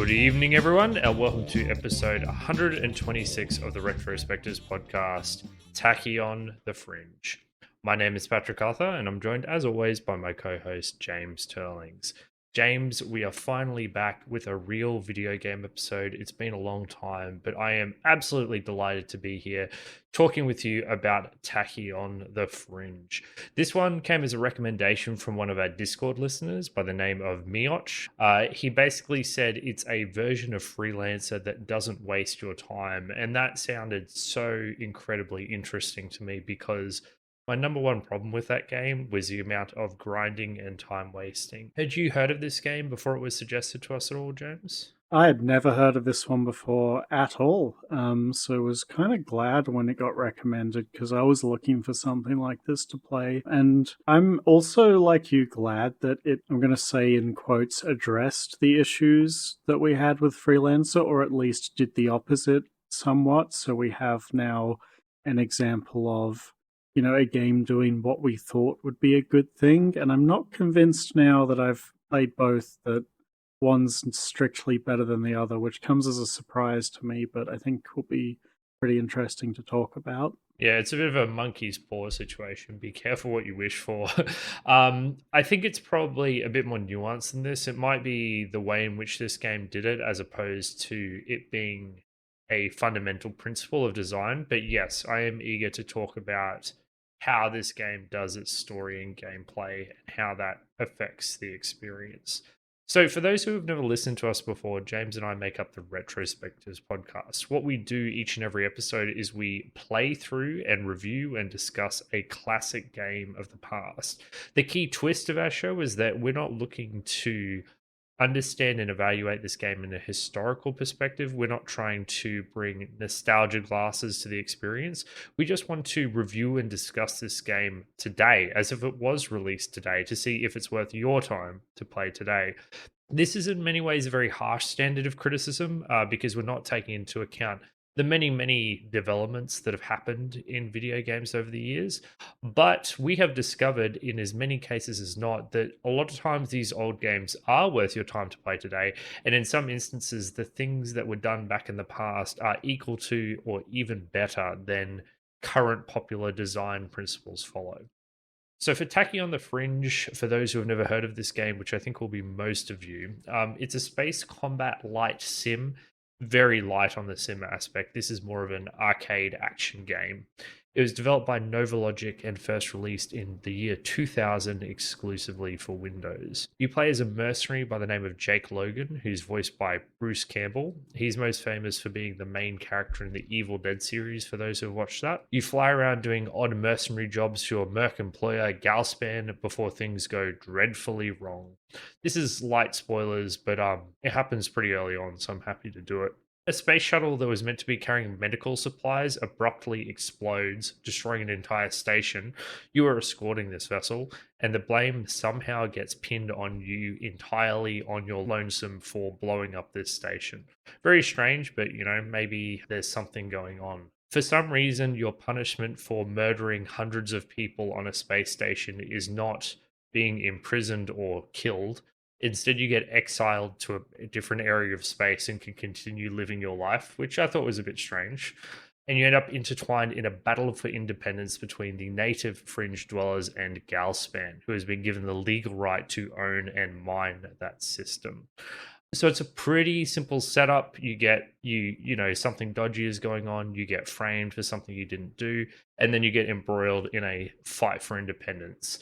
Good evening, everyone, and welcome to episode 126 of the Retrospectives podcast, Tachyon the Fringe. My name is Patrick Arthur, and I'm joined, as always, by my co-host, James Turlings. James, we are finally back with a real video game episode. It's been a long time, but I am absolutely delighted to be here talking with you about Tachyon the Fringe. This one came as a recommendation from one of our Discord listeners by the name of Mioch. He basically said it's a version of Freelancer that doesn't waste your time, and that sounded so incredibly interesting to me because my number one problem with that game was the amount of grinding and time wasting. Had you heard of this game before it was suggested to us at all, James? I had never heard of this one before at all, so I was kind of glad when it got recommended because I was looking for something like this to play. And I'm also, like you, glad that it, I'm going to say in quotes, addressed the issues that we had with Freelancer, or at least did the opposite somewhat. So we have now an example of a game doing what we thought would be a good thing. And I'm not convinced now that I've played both that one's strictly better than the other, which comes as a surprise to me, but I think will be pretty interesting to talk about. Yeah, it's a bit of a monkey's paw situation. Be careful what you wish for. I think it's probably a bit more nuanced than this. It might be the way in which this game did it as opposed to it being a fundamental principle of design. But yes, I am eager to talk about how this game does its story and gameplay and how that affects the experience. So, for those who have never listened to us before, James and I make up the Retrospectives podcast. What we do each and every episode is we play through and review and discuss a classic game of the past. The key twist of our show is that we're not looking to understand and evaluate this game in a historical perspective. We're not trying to bring nostalgia glasses to the experience. We just want to review and discuss this game today as if it was released today to see if it's worth your time to play today. This is in many ways a very harsh standard of criticism because we're not taking into account the many, many developments that have happened in video games over the years. But we have discovered in as many cases as not that a lot of times these old games are worth your time to play today. And in some instances, the things that were done back in the past are equal to or even better than current popular design principles follow. So for Tachyon the Fringe, for those who have never heard of this game, which I think will be most of you, it's a space combat light sim, very light on the sim aspect. This is more of an arcade action game. It was developed by Novalogic and first released in the year 2000 exclusively for Windows. You play as a mercenary by the name of Jake Logan, who's voiced by Bruce Campbell. He's most famous for being the main character in the Evil Dead series, for those who have watched that. You fly around doing odd mercenary jobs for your merc employer, Galspan, before things go dreadfully wrong. This is light spoilers, but it happens pretty early on, so I'm happy to do it. A space shuttle that was meant to be carrying medical supplies abruptly explodes, destroying an entire station. You are escorting this vessel, and the blame somehow gets pinned on you entirely on your lonesome for blowing up this station. Very strange, but maybe there's something going on. For some reason, your punishment for murdering hundreds of people on a space station is not being imprisoned or killed. Instead, you get exiled to a different area of space and can continue living your life, which I thought was a bit strange. And you end up intertwined in a battle for independence between the native fringe dwellers and Galspan, who has been given the legal right to own and mine that system. So it's a pretty simple setup. You get something dodgy is going on, you get framed for something you didn't do, and then you get embroiled in a fight for independence.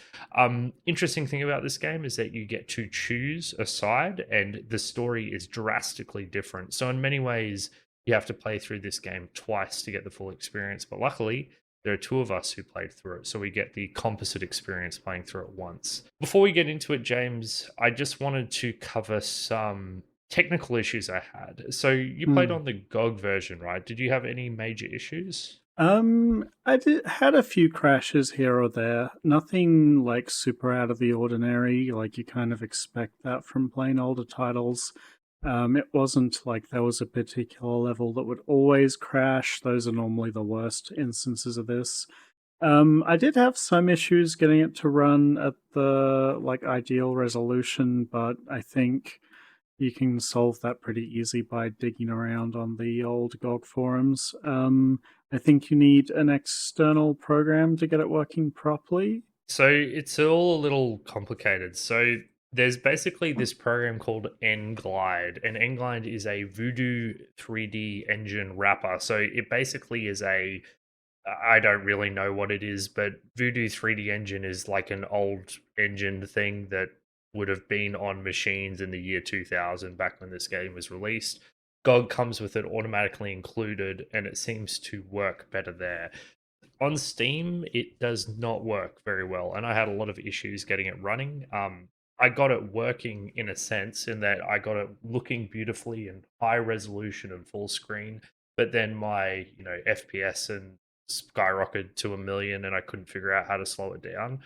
Interesting thing about this game is that you get to choose a side, and the story is drastically different. So in many ways, you have to play through this game twice to get the full experience. But luckily, there are two of us who played through it, so we get the composite experience playing through it once. Before we get into it, James, I just wanted to cover some technical issues I had. So you played on the GOG version, right? Did you have any major issues? Had a few crashes here or there. Nothing like super out of the ordinary. Like you kind of expect that from playing older titles. It wasn't like there was a particular level that would always crash. Those are normally the worst instances of this. I did have some issues getting it to run at the ideal resolution, but I think you can solve that pretty easy by digging around on the old GOG forums. I think you need an external program to get it working properly. So it's all a little complicated. So there's basically this program called Nglide, and Nglide is a Voodoo 3D engine wrapper. So it basically is a, I don't really know what it is, but Voodoo 3D engine is like an old engine thing that would have been on machines in the year 2000 back when this game was released. GOG comes with it automatically included, and it seems to work better there. On Steam, it does not work very well, and I had a lot of issues getting it running. I got it working in a sense in that I got it looking beautifully and high resolution and full screen, but then my FPS and skyrocketed to 1 million, and I couldn't figure out how to slow it down.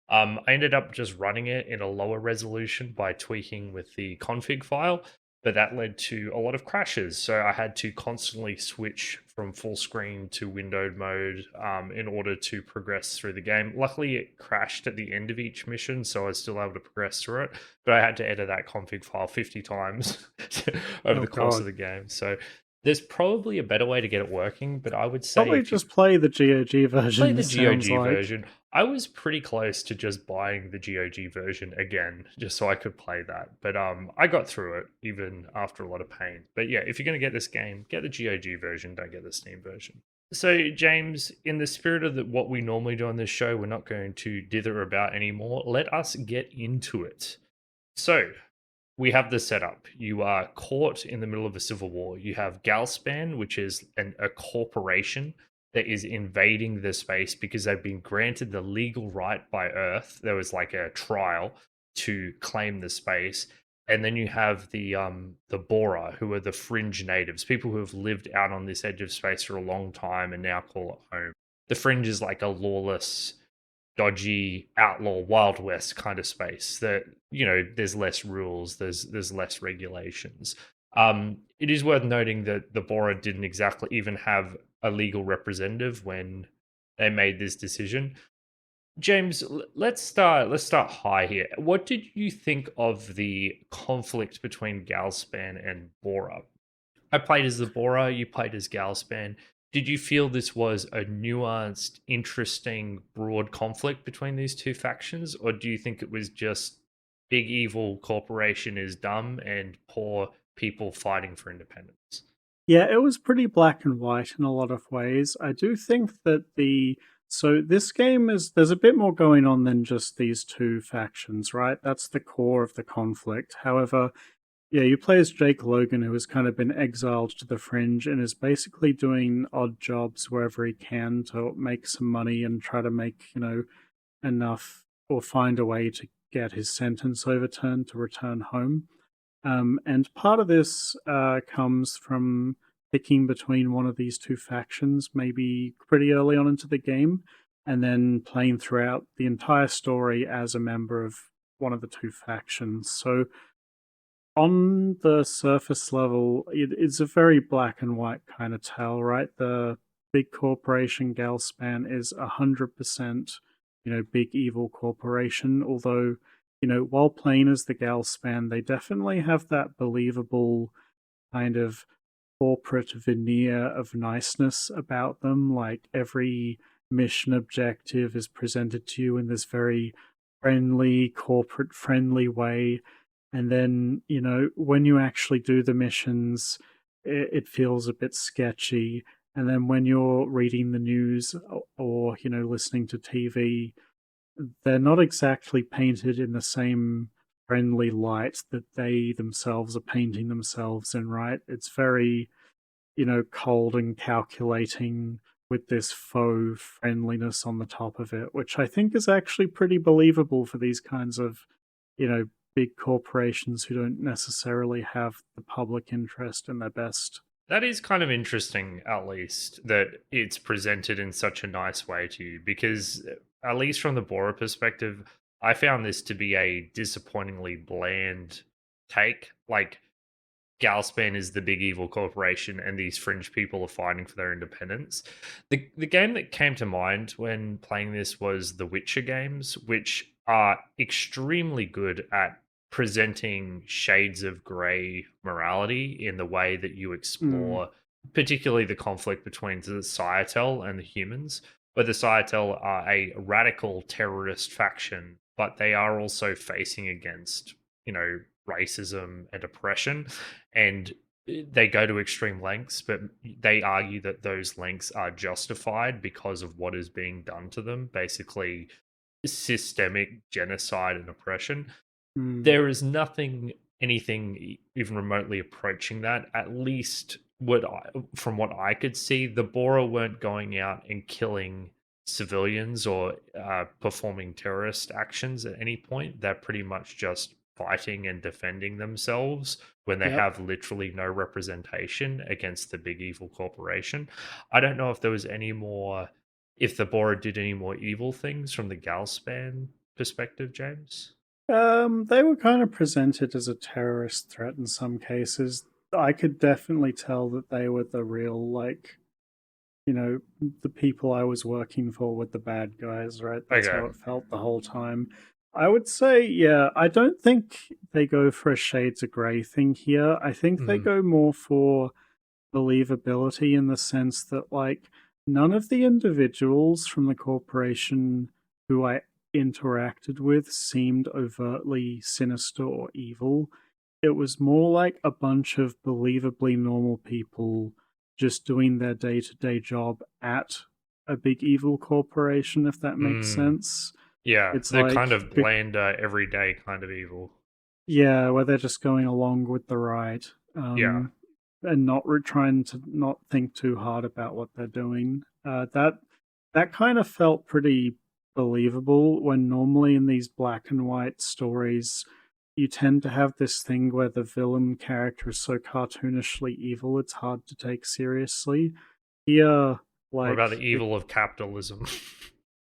I ended up just running it in a lower resolution by tweaking with the config file, but that led to a lot of crashes. So I had to constantly switch from full screen to windowed mode in order to progress through the game. Luckily, it crashed at the end of each mission, so I was still able to progress through it. But I had to edit that config file 50 times over Oh the course of god. the game. So there's probably a better way to get it working, but I would say Probably if you just play the GOG play version, the this sounds GOG like. version. I was pretty close to just buying the GOG version again, just so I could play that. But I got through it even after a lot of pain. But yeah, if you're gonna get this game, get the GOG version. Don't get the Steam version. So James, in the spirit of what we normally do on this show, we're not going to dither about anymore. Let us get into it. So we have the setup. You are caught in the middle of a civil war. You have Galspan, which is a corporation that is invading the space because they've been granted the legal right by Earth. There was like a trial to claim the space. And then you have the Bora, who are the fringe natives, people who have lived out on this edge of space for a long time and now call it home. The fringe is like a lawless, dodgy outlaw wild west kind of space that there's less rules, there's less regulations. It is worth noting that the Bora didn't exactly even have a legal representative when they made this decision. James, let's start high here. What did you think of the conflict between Galspan and Bora? I played as the Bora, you played as Galspan. Did you feel this was a nuanced, interesting, broad conflict between these two factions, or do you think it was just big evil corporation is dumb and poor people fighting for independence? Yeah, it was pretty black and white in a lot of ways. I do think that this game there's a bit more going on than just these two factions, right? That's the core of the conflict. However, yeah, you play as Jake Logan, who has kind of been exiled to the fringe and is basically doing odd jobs wherever he can to make some money and try to make, enough or find a way to get his sentence overturned to return home. And part of this comes from picking between one of these two factions, maybe pretty early on into the game, and then playing throughout the entire story as a member of one of the two factions. So, on the surface level, it's a very black and white kind of tale, right? The big corporation Galspan is 100%, big evil corporation, although while playing as the Galspan, they definitely have that believable kind of corporate veneer of niceness about them. Like every mission objective is presented to you in this very friendly, corporate friendly way. And then, when you actually do the missions, it feels a bit sketchy. And then when you're reading the news or listening to TV, they're not exactly painted in the same friendly light that they themselves are painting themselves in, right? It's very, cold and calculating with this faux friendliness on the top of it, which I think is actually pretty believable for these kinds of, you know, big corporations who don't necessarily have the public interest in their best. That is kind of interesting, at least, that it's presented in such a nice way to you, because at least from the Bora perspective, I found this to be a disappointingly bland take. Like, Galspan is the big evil corporation, and these fringe people are fighting for their independence. The game that came to mind when playing this was the Witcher games, which are extremely good at presenting shades of gray morality in the way that you Mm, explore, particularly the conflict between the Sciatel and the humans. Where the Sciatel are a radical terrorist faction, but they are also facing against, racism and oppression. And they go to extreme lengths, but they argue that those lengths are justified because of what is being done to them, basically systemic genocide and oppression. mm. There is nothing, anything even remotely approaching that. At least from what I could see, the Bora weren't going out and killing civilians or performing terrorist actions at any point. They're pretty much just fighting and defending themselves when they Yep. have literally no representation against the big evil corporation. I don't know if there was any more, if the Bora did any more evil things from the Galspan perspective, James. They were kind of presented as a terrorist threat in some cases. I could definitely tell that they were the real, like, the people I was working for with the bad guys, right? That's how Okay. it felt the whole time. I would say, yeah, I don't think they go for a shades of grey thing here. I think they Mhm. go more for believability in the sense that, like, none of the individuals from the corporation who I interacted with seemed overtly sinister or evil. It was more like a bunch of believably normal people just doing their day to day job at a big evil corporation, if that makes Mm. sense. Yeah, It's the kind like, of bland, everyday kind of evil. yeah, where they're just going along with the ride. Yeah. And not trying to not think too hard about what they're doing. That kind of felt pretty believable when normally in these black and white stories you tend to have this thing where the villain character is so cartoonishly evil it's hard to take seriously. Here, What about the like it, evil of capitalism?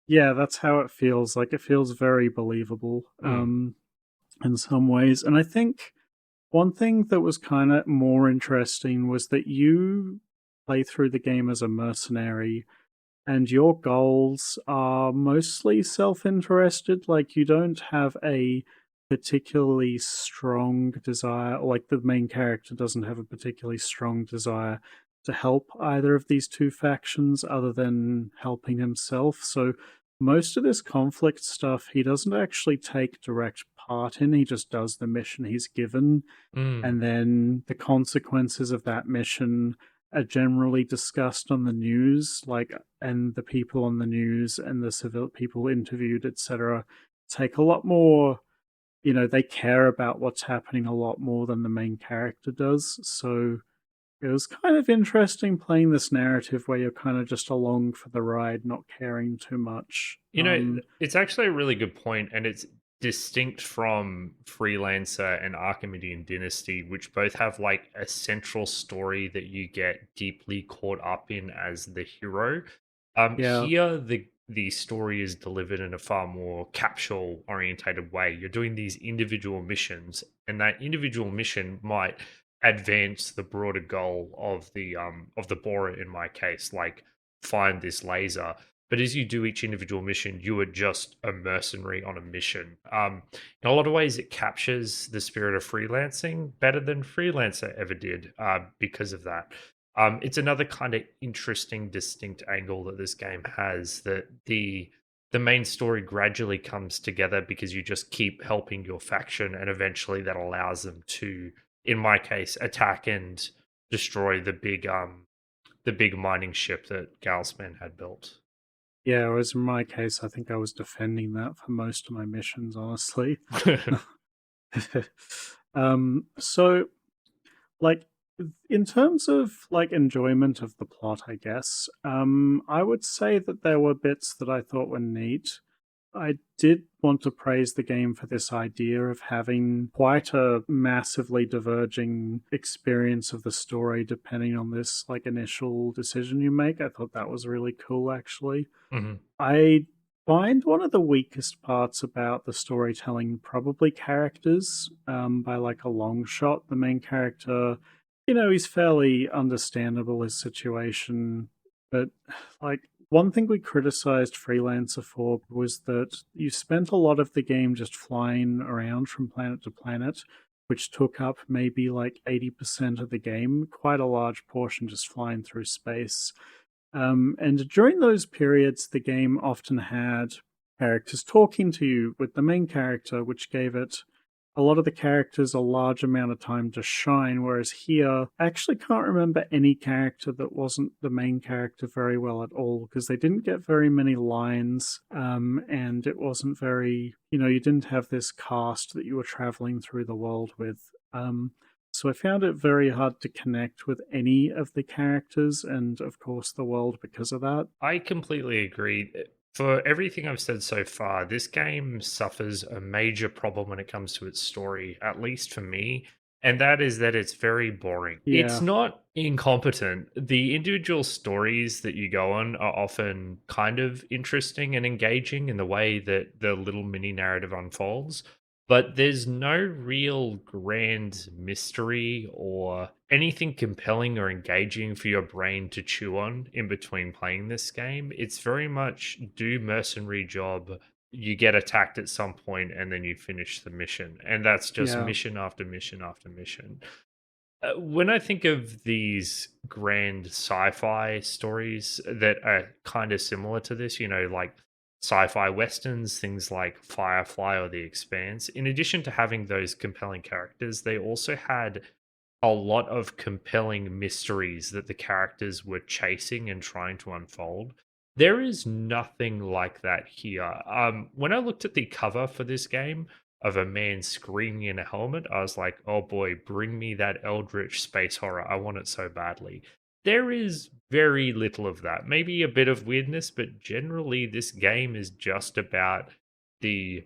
yeah, that's how it feels. Like it feels very believable Mm. in some ways. And I think one thing that was kind of more interesting was that you play through the game as a mercenary, and your goals are mostly self interested. Like, you don't have a particularly strong desire, or like the main character doesn't have a particularly strong desire to help either of these two factions other than helping himself. So, most of this conflict stuff he doesn't actually take direct part in, he just does the mission he's given, Mm. and then the consequences of that mission are generally discussed on the news, like, and the people on the news and the civil people interviewed, etc., take a lot more, they care about what's happening a lot more than the main character does. So it was kind of interesting playing this narrative where you're kind of just along for the ride, not caring too much. It's actually a really good point, and it's distinct from Freelancer and Archimedean Dynasty, which both have like a central story that you get deeply caught up in as the hero. Yeah. Here the story is delivered in a far more capsule orientated way. You're doing these individual missions, and that individual mission might advance the broader goal of the Bora in my case, like find this laser. But as you do each individual mission, you are just a mercenary on a mission. In a lot of ways, it captures the spirit of freelancing better than Freelancer ever did because of that. It's another kind of interesting, distinct angle that this game has, that the main story gradually comes together because you just keep helping your faction, and eventually that allows them to, in my case, attack and destroy the big mining ship that Galsman had built. Yeah, whereas in my case, I think I was defending that for most of my missions, honestly. So, like, in terms of like enjoyment of the plot, I guess, I would say that there were bits that I thought were neat. I did want to praise the game for this idea of having quite a massively diverging experience of the story depending on this like initial decision you make. I thought that was really cool actually. Mhm. I find one of the weakest parts about the storytelling probably characters, by like a long shot. The main character, he's fairly understandable, his situation, but like One thing we criticized Freelancer for was that you spent a lot of the game just flying around from planet to planet, which took up maybe like 80% of the game, quite a large portion just flying through space. And during those periods, the game often had characters talking to you with the main character, which gave it a lot of the characters a large amount of time to shine. Whereas here, I actually can't remember any character that wasn't the main character very well at all, because they didn't get very many lines, and it wasn't very, you didn't have this cast that you were traveling through the world with. So I found it very hard to connect with any of the characters and, of course, the world because of that. I completely agree. For everything I've said so far, this game suffers a major problem when it comes to its story, at least for me, and that is that it's very boring. It's Yeah, not incompetent. The individual stories that you go on are often kind of interesting and engaging in the way that the little mini narrative unfolds, but there's no real grand mystery or anything compelling or engaging for your brain to chew on in between playing this game. It's very much do mercenary job, you get attacked at some point, and then you finish the mission. And that's just yeah. mission after mission after mission. When I think of these grand sci-fi stories that are kind of similar to this, like sci-fi westerns, things like Firefly or The Expanse, in addition to having those compelling characters, they also had a lot of compelling mysteries that the characters were chasing and trying to unfold. There is nothing like that here. When I looked at the cover for this game of a man screaming in a helmet, I was like, oh boy, bring me that eldritch space horror. I want it so badly. There is very little of that. Maybe a bit of weirdness, but generally, this game is just about the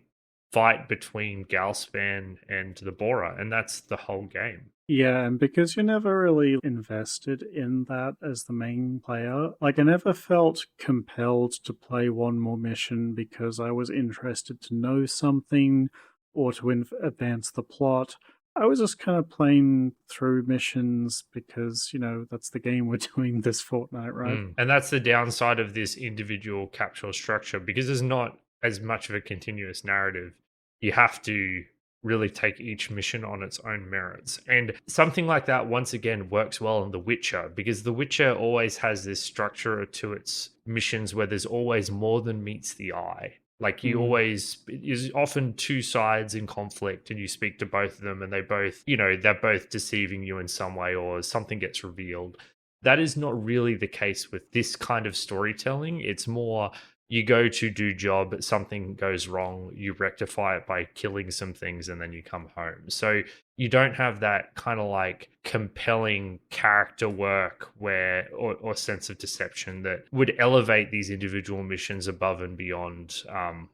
fight between Galspan and the Borer, and that's the whole game. Yeah, and because you're never really invested in that as the main player, like I never felt compelled to play one more mission because I was interested to know something or to advance the plot. I was just kind of playing through missions because, that's the game we're doing this fortnight, right? And that's the downside of this individual capsule structure because there's not as much of a continuous narrative. You have to really take each mission on its own merits. And something like that, once again, works well in The Witcher because The Witcher always has this structure to its missions where there's always more than meets the eye. Like you Mm. always, there's often two sides in conflict, and you speak to both of them, and they both, they're both deceiving you in some way, or something gets revealed. That is not really the case with this kind of storytelling. It's more you go to do job, something goes wrong, you rectify it by killing some things, and then you come home. So you don't have that kind of like compelling character work or sense of deception that would elevate these individual missions above and beyond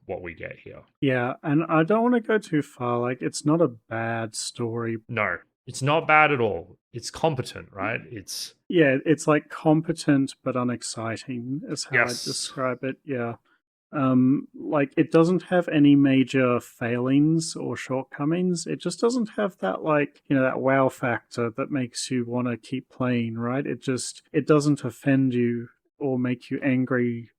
what we get here. Yeah, and I don't want to go too far. Like, it's not a bad story. No, it's not bad at all. It's competent, right? It's Yeah, it's like competent but unexciting, is how I yes. describe it. Yeah. Like it doesn't have any major failings or shortcomings. It just doesn't have that like, that wow factor that makes you want to keep playing, right? It doesn't offend you or make you angry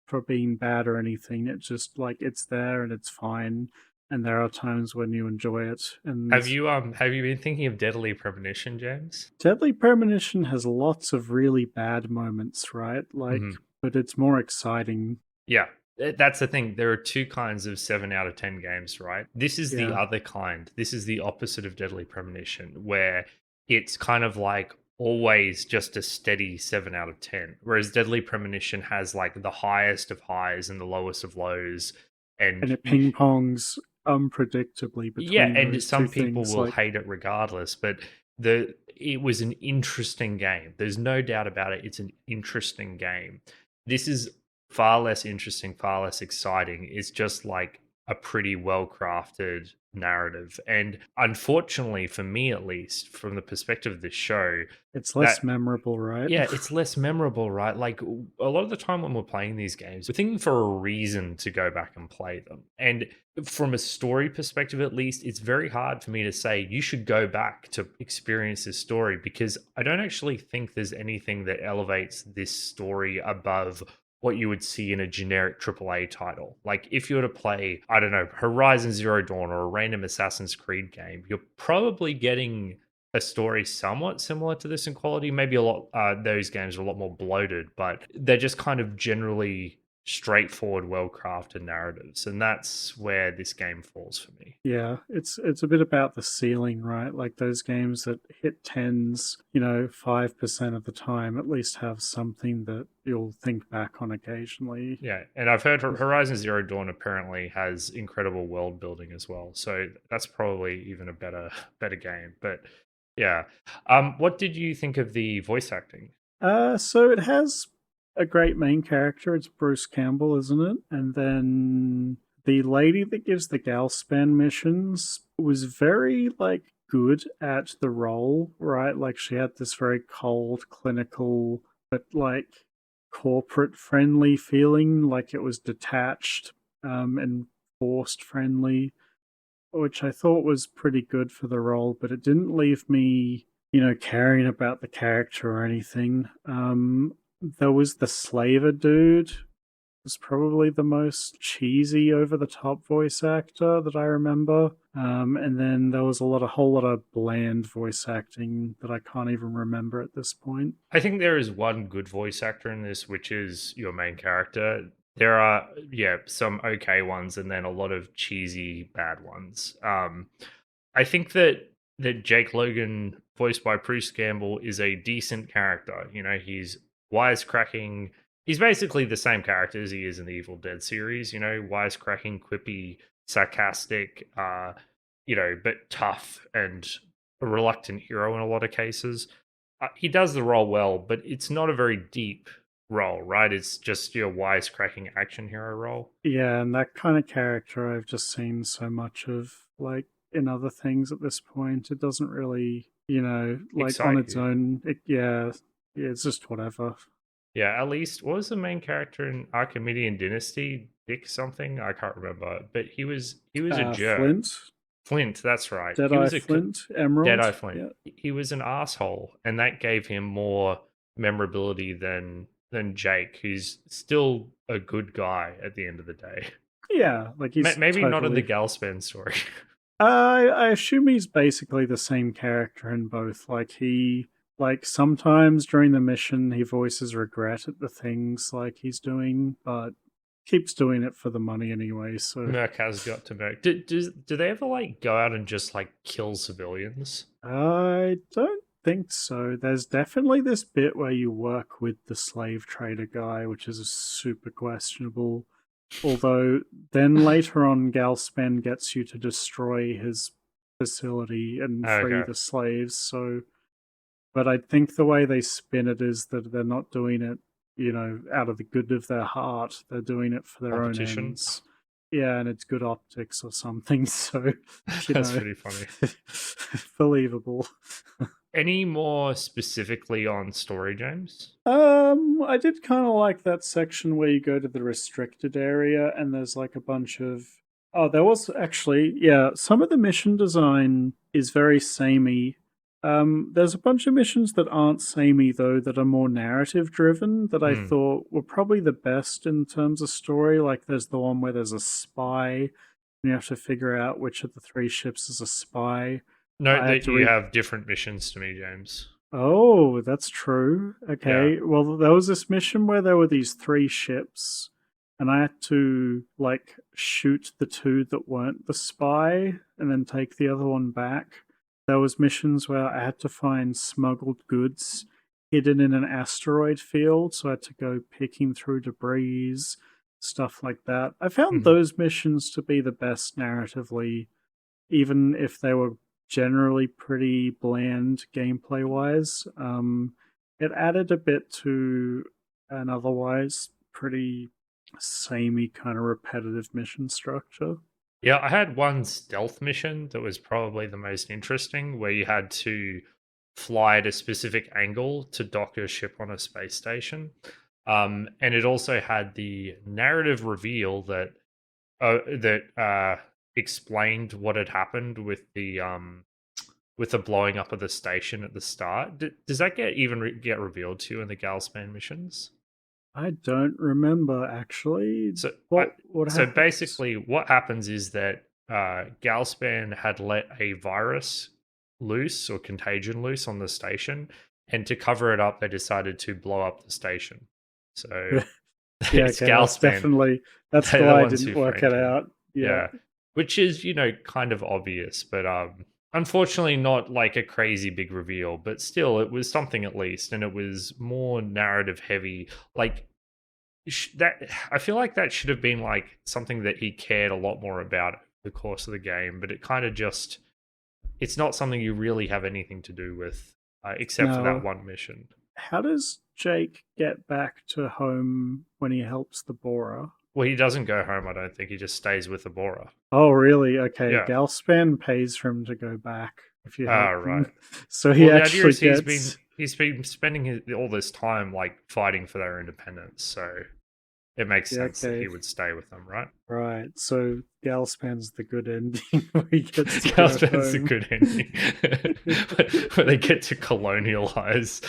for being bad or anything. It's just like it's there and it's fine. And there are times when you enjoy it. And Have you been thinking of Deadly Premonition, James? Deadly Premonition has lots of really bad moments, right? Like, Hmm. but it's more exciting. Yeah, that's the thing. There are two kinds of 7 out of 10 games, right? This is the Yeah. other kind. This is the opposite of Deadly Premonition, where it's kind of like always just a steady 7 out of 10. Whereas Deadly Premonition has like the highest of highs and the lowest of lows. And And it ping pongs unpredictably yeah, between and those two some people things. will Like, hate it regardless, but it was an interesting game. There's no doubt about it. It's an interesting game. This is far less interesting, far less exciting. It's just like a pretty well crafted narrative. And unfortunately, for me at least, from the perspective of the show, it's that less memorable, right? yeah, it's less memorable, right? Like a lot of the time when we're playing these games, we're thinking for a reason to go back and play them. And from a story perspective, at least, it's very hard for me to say you should go back to experience this story because I don't actually think there's anything that elevates this story above what you would see in a generic AAA title. Like if you were to play, I don't know, Horizon Zero Dawn or a random Assassin's Creed game, you're probably getting a story somewhat similar to this in quality. Maybe a lot, those games are a lot more bloated, but they're just kind of generally straightforward, well-crafted narratives, and that's where this game falls for me. Yeah, it's a bit about the ceiling, right? Like those games that hit tens, 5% of the time at least have something that you'll think back on occasionally. Yeah, and I've heard Horizon Zero Dawn apparently has incredible world building as well, so that's probably even a better game. But yeah, what did you think of the voice acting? So it has a great main character. It's Bruce Campbell, isn't it? And then the lady that gives the Galspan missions was very good at the role, right? Like she had this very cold, clinical, but corporate friendly feeling, like it was detached and forced friendly, which I thought was pretty good for the role, but it didn't leave me, caring about the character or anything. There was the Slaver dude, was probably the most cheesy, over the top voice actor that I remember. And then there was a whole lot of bland voice acting that I can't even remember at this point. I think there is one good voice actor in this, which is your main character. There are, yeah, some okay ones, and then a lot of cheesy bad ones. I think that Jake Logan, voiced by Bruce Campbell, is a decent character. You know, he's wisecracking. He's basically the same character as he is in the Evil Dead series. You know, wisecracking, quippy, sarcastic. But tough and a reluctant hero in a lot of cases. He does the role well, but it's not a very deep role, right? It's just your wisecracking action hero role. Yeah, and that kind of character I've just seen so much of, in other things at this point. It doesn't really, on Excite its you. own. Yeah, it's just whatever. Yeah, at least what was the main character in Archimedean Dynasty? Dick something? I can't remember. But he was a jerk. Flint, Flint, that's right. He Deadeye was a Flint, Emerald. Deadeye Flint. Yeah, He was an asshole, and that gave him more memorability than Jake, who's still a good guy at the end of the day. yeah, he's Maybe not in the totally. Galspan story. I assume he's basically the same character in both. Sometimes during the mission he voices regret at the things he's doing, but keeps doing it for the money anyway. So Merc has got to Merc. Do they ever go out and just kill civilians? I don't think so. There's definitely this bit where you work with the slave trader guy, which is super questionable. Although then later on, Galspan gets you to destroy his facility and free Okay, the slaves. So, but I think the way they spin it is that they're not doing it, out of the good of their heart. They're doing it for their own competition. ends. Yeah, and it's good optics or something. So, you That's know, pretty funny. believable. Any more specifically on story, James? I did kind of like that section where you go to the restricted area and there's a bunch of. Oh, there was actually, yeah, some of the mission design is very samey. There's a bunch of missions that aren't samey though, that are more narrative driven, that I thought were probably the best in terms of story. Like there's the one where there's a spy, and you have to figure out which of the three ships is a spy. Note I had that to you read. have different missions to me, James. Oh, that's true. Yeah. Okay. Well, there was this mission where there were these three ships, and I had to shoot the two that weren't the spy and then take the other one back. There was missions where I had to find smuggled goods hidden in an asteroid field, so I had to go picking through debris, stuff like that. I found Mhm. those missions to be the best narratively, even if they were generally pretty bland gameplay wise. It added a bit to an otherwise pretty samey kind of repetitive mission structure. Yeah, I had one stealth mission that was probably the most interesting, where you had to fly at a specific angle to dock your ship on a space station. And it also had the narrative reveal that explained what had happened with the blowing up of the station at the start. Does that get revealed to you in the Galspan missions? I don't remember actually. So, What so happens? basically, what happens is that Galspan had let a virus loose or contagion loose on the station, and to cover it up, they decided to blow up the station. So Yeah, it's okay, that's Galspan. definitely that's They're the why I ones didn't who work framed it him. out. Yeah. Yeah, which is kind of obvious, but unfortunately not like a crazy big reveal. But still, it was something at least, and it was more narrative heavy. Like that I feel like that should have been like something that he cared a lot more about the course of the game, but it kind of just it's not something you really have anything to do with, except for that Now, one mission. how does Jake get back to home when he helps the borer? Well, he doesn't go home. I don't think he just stays with the Bora. Oh, really? Okay, Yeah. Galspan pays for him to go back if you Ah, help him. right. So he Well, the idea actually is he's been gets. he's been spending all this time like fighting for their independence, so it makes Yeah, sense that okay. he would stay with them, right? Right. So Galspan's the good ending where he gets to go Galspan's a home. good ending, where they get to colonialize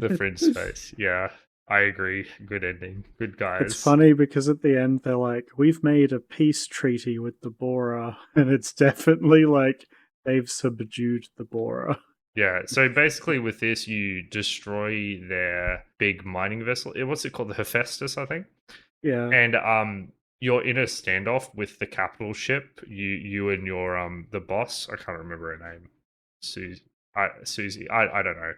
the fringe space. Yeah, I agree. Good ending. Good It's guys. funny because at the end they're like, "We've made a peace treaty with the Bora," and it's definitely like they've subdued the Bora. Yeah. So basically, with this, you destroy their big mining vessel. What's it called? The Hephaestus, I think. Yeah. And you're in a standoff with the capital ship. You and your the boss. I can't remember her name. Susie. Susie. I don't know.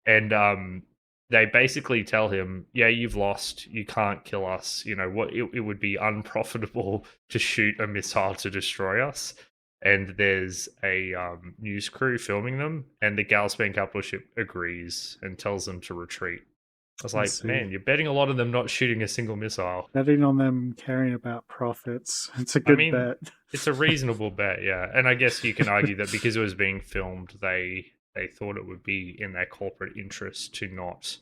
And they basically tell him, "Yeah, you've lost. You can't kill us. You know what? It would be unprofitable to shoot a missile to destroy us." And there's a news crew filming them, and the Galspan capital ship agrees and tells them to retreat. I was I like, see. man, you're betting a lot of them not shooting a single missile. Betting on them caring about profits. It's a I good mean, bet. it's a reasonable bet, yeah. And I guess you can argue that because it was being filmed, they thought it would be in their corporate interest to not,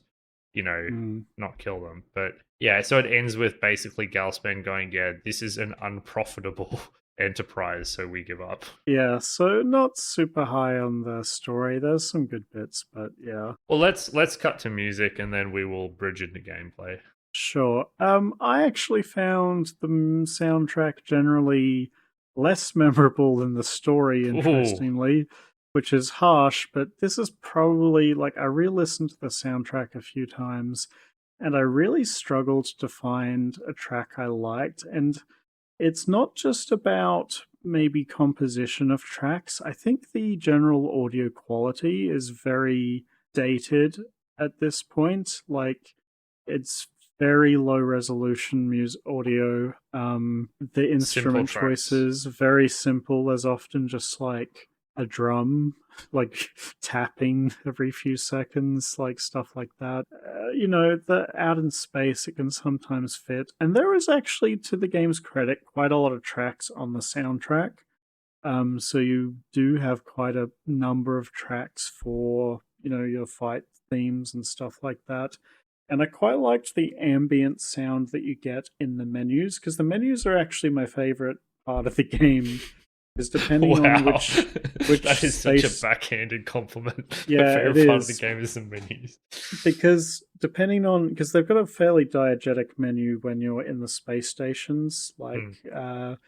you know, Mm. not kill them. But yeah, so it ends with basically Galspan going, yeah, this is an unprofitable enterprise, so we give up. Yeah, so not super high on the story. There's some good bits, but yeah. Well, let's cut to music and then we will bridge into gameplay. Sure. I actually found the soundtrack generally less memorable than the story, Ooh, interestingly, which is harsh, but this is probably like I re listened to the soundtrack a few times and I really struggled to find a track I liked. And it's not just about maybe composition of tracks. I think the general audio quality is very dated at this point. Like, it's very low resolution music audio. The simple instrument tracks. choices very simple. There's often just like a drum, like tapping every few seconds, like stuff like that. The out in space it can sometimes fit, and there is actually, to the game's credit, quite a lot of tracks on the soundtrack. So you do have quite a number of tracks for your fight themes and stuff like that. And I quite liked the ambient sound that you get in the menus because the menus are actually my favorite part of the game. Is depending on Wow, which that is such a space. backhanded compliment. My Yeah, it favorite part of the is game is the menus. because depending on because they've got a fairly diegetic menu when you're in the space stations. Like Mm,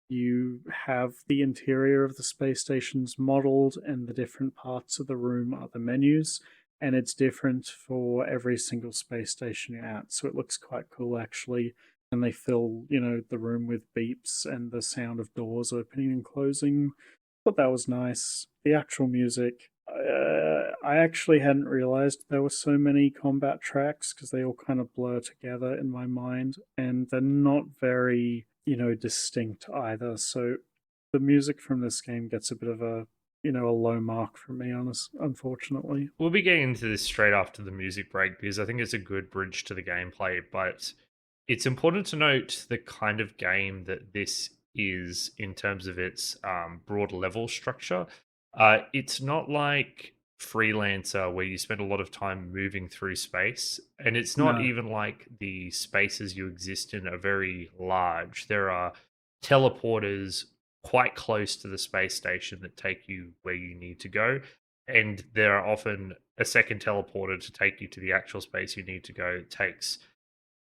you have the interior of the space stations modeled, and the different parts of the room are the menus, and it's different for every single space station you're at. So it looks quite cool actually. And they fill, the room with beeps and the sound of doors opening and closing. Thought that was nice. The actual music, I actually hadn't realized there were so many combat tracks because they all kind of blur together in my mind, and they're not very, distinct either. So the music from this game gets a bit of a low mark from me, unfortunately. we'll be getting into this straight after the music break because I think it's a good bridge to the gameplay. But it's important to note the kind of game that this is in terms of its broad level structure. It's not like Freelancer where you spend a lot of time moving through space, and it's not No, even like the spaces you exist in are very large. There are teleporters quite close to the space station that take you where you need to go, and there are often a second teleporter to take you to the actual space you need to go. It takes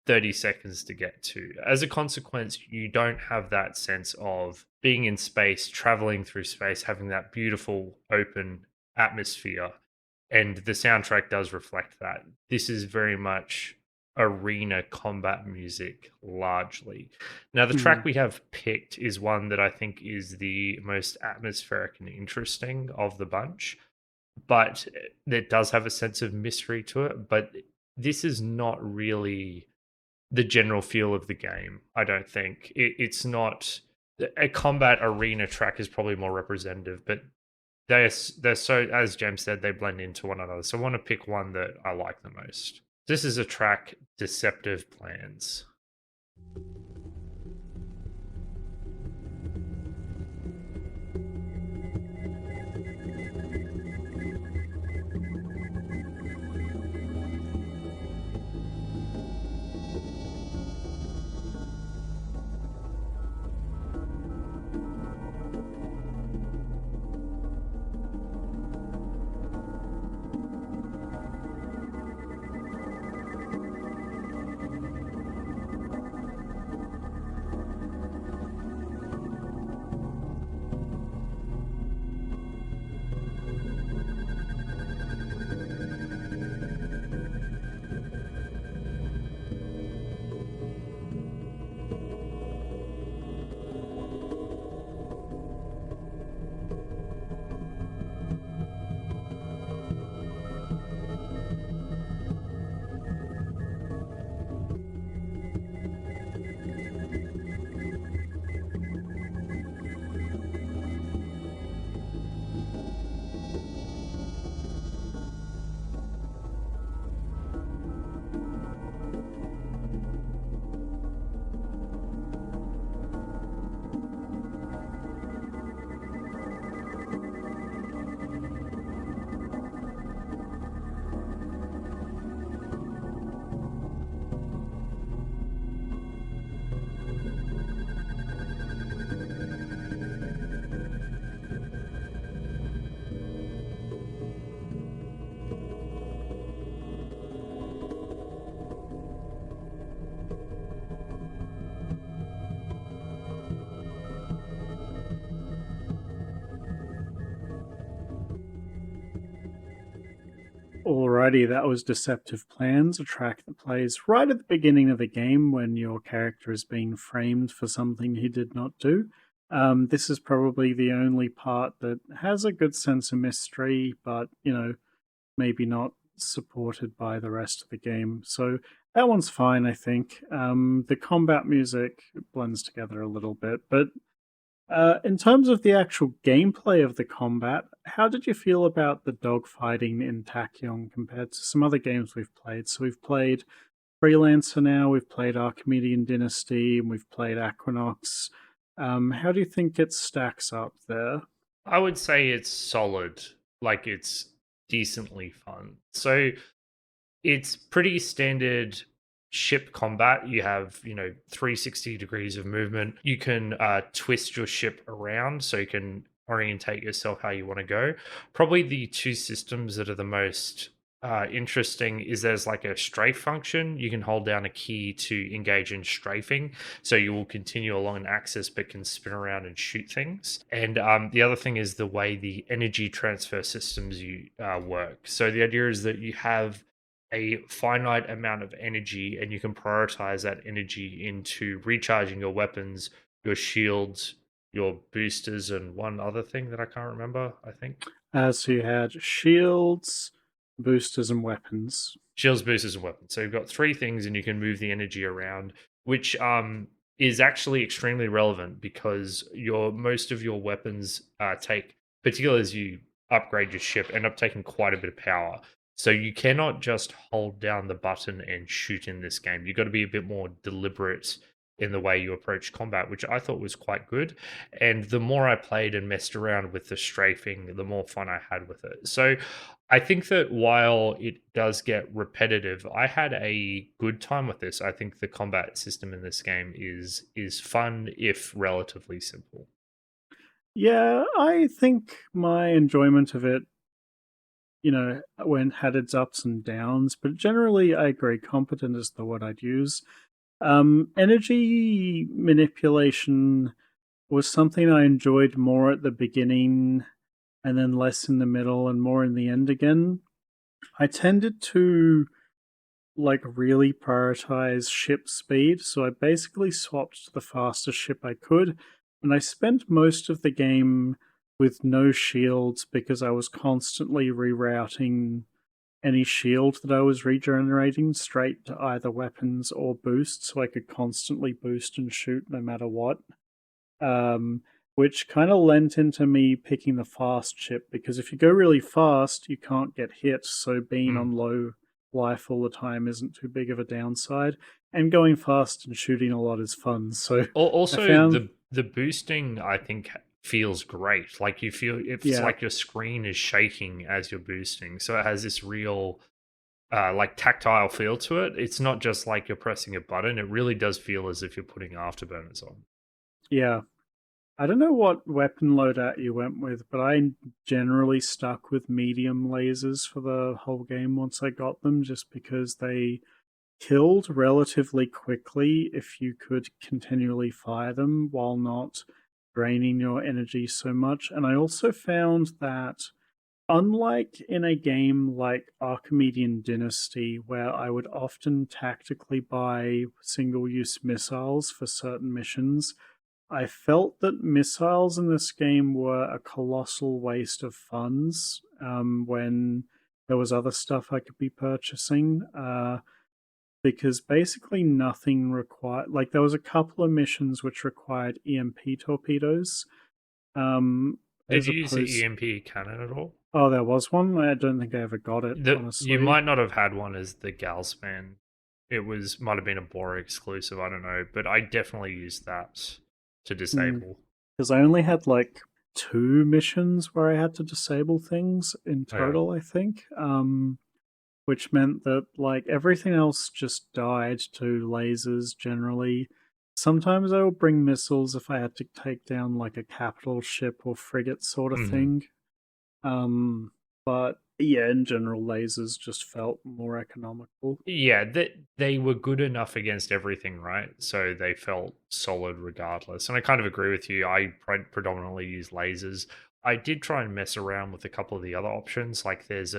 30 seconds to get to. As a consequence, you don't have that sense of being in space, traveling through space, having that beautiful open atmosphere. And the soundtrack does reflect that. This is very much arena combat music largely. Now, the track Mm. we have picked is one that I think is the most atmospheric and interesting of the bunch, but it does have a sense of mystery to it. But this is not really the general feel of the game. I don't think it's not a combat arena track is probably more representative, but they're so, as James said, they blend into one another. So I want to pick one that I like the most. This is a track, Deceptive Plans. Alrighty, that was Deceptive Plans, a track that plays right at the beginning of the game when your character is being framed for something he did not do. This is probably the only part that has a good sense of mystery, but, maybe not supported by the rest of the game. So that one's fine, I think. The combat music blends together a little bit, but in terms of the actual gameplay of the combat, how did you feel about the dogfighting in Tachyon compared to some other games we've played? So we've played Freelancer now, we've played Archimedean Dynasty, and we've played Equinox. How do you think it stacks up there? I would say it's solid, like it's decently fun. So it's pretty standard ship combat. You have, 360 degrees of movement. You can twist your ship around so you can orientate yourself how you want to go. Probably the two systems that are the most interesting is there's like a strafe function. You can hold down a key to engage in strafing. So you will continue along an axis but can spin around and shoot things. And the other thing is the way the energy transfer systems you work. So the idea is that you have a finite amount of energy and you can prioritize that energy into recharging your weapons, your shields, your boosters, and one other thing that I can't remember, I think. So you had shields, boosters, and weapons. Shields, boosters, and weapons. So you've got three things and you can move the energy around, which is actually extremely relevant because most of your weapons take, particularly as you upgrade your ship, end up taking quite a bit of power. So you cannot just hold down the button and shoot in this game. You've got to be a bit more deliberate in the way you approach combat, which I thought was quite good. And the more I played and messed around with the strafing, the more fun I had with it. So I think that while it does get repetitive, I had a good time with this. I think the combat system in this game is fun if relatively simple. Yeah, I think my enjoyment of it when had its ups and downs, but generally I agree, competent is the word I'd use. Energy manipulation was something I enjoyed more at the beginning and then less in the middle and more in the end again. I tended to really prioritize ship speed, so I basically swapped to the fastest ship I could, and I spent most of the game with no shields because I was constantly rerouting any shield that I was regenerating straight to either weapons or boost, so I could constantly boost and shoot no matter what. Which kind of lent into me picking the fast ship, because if you go really fast, you can't get hit, so being Mm. on low life all the time isn't too big of a downside. And going fast and shooting a lot is fun, so I Also, found, the boosting I think feels great. Like you feel it's yeah, like your screen is shaking as you're boosting, so it has this real like tactile feel to it. It's not just like you're pressing a button. It really does feel as if you're putting afterburners on. yeah. I don't know what weapon loadout you went with, but I generally stuck with medium lasers for the whole game once I got them, just because they killed relatively quickly if you could continually fire them while not draining your energy so much. And I also found that, unlike in a game like Archimedean Dynasty, where I would often tactically buy single use missiles for certain missions, I felt that missiles in this game were a colossal waste of funds when there was other stuff I could be purchasing. Because basically nothing required. Like, there was a couple of missions which required EMP torpedoes, Did as you use the opposed. EMP cannon at all? Oh, there was one. I don't think I ever got it, You honestly. might not have had one as the Galspan. It was might have been a Bora exclusive. I don't know, but I definitely used that to disable. Because I only had like two missions where I had to disable things in Oh, yeah. total, I think. Which meant that like everything else just died to lasers generally. Sometimes I would bring missiles if I had to take down like a capital ship or frigate sort of Mhm. thing. But yeah, in general, lasers just felt more economical. Yeah, they were good enough against everything, right? So they felt solid regardless. And I kind of agree with you. I predominantly use lasers. I did try and mess around with a couple of the other options. Like there's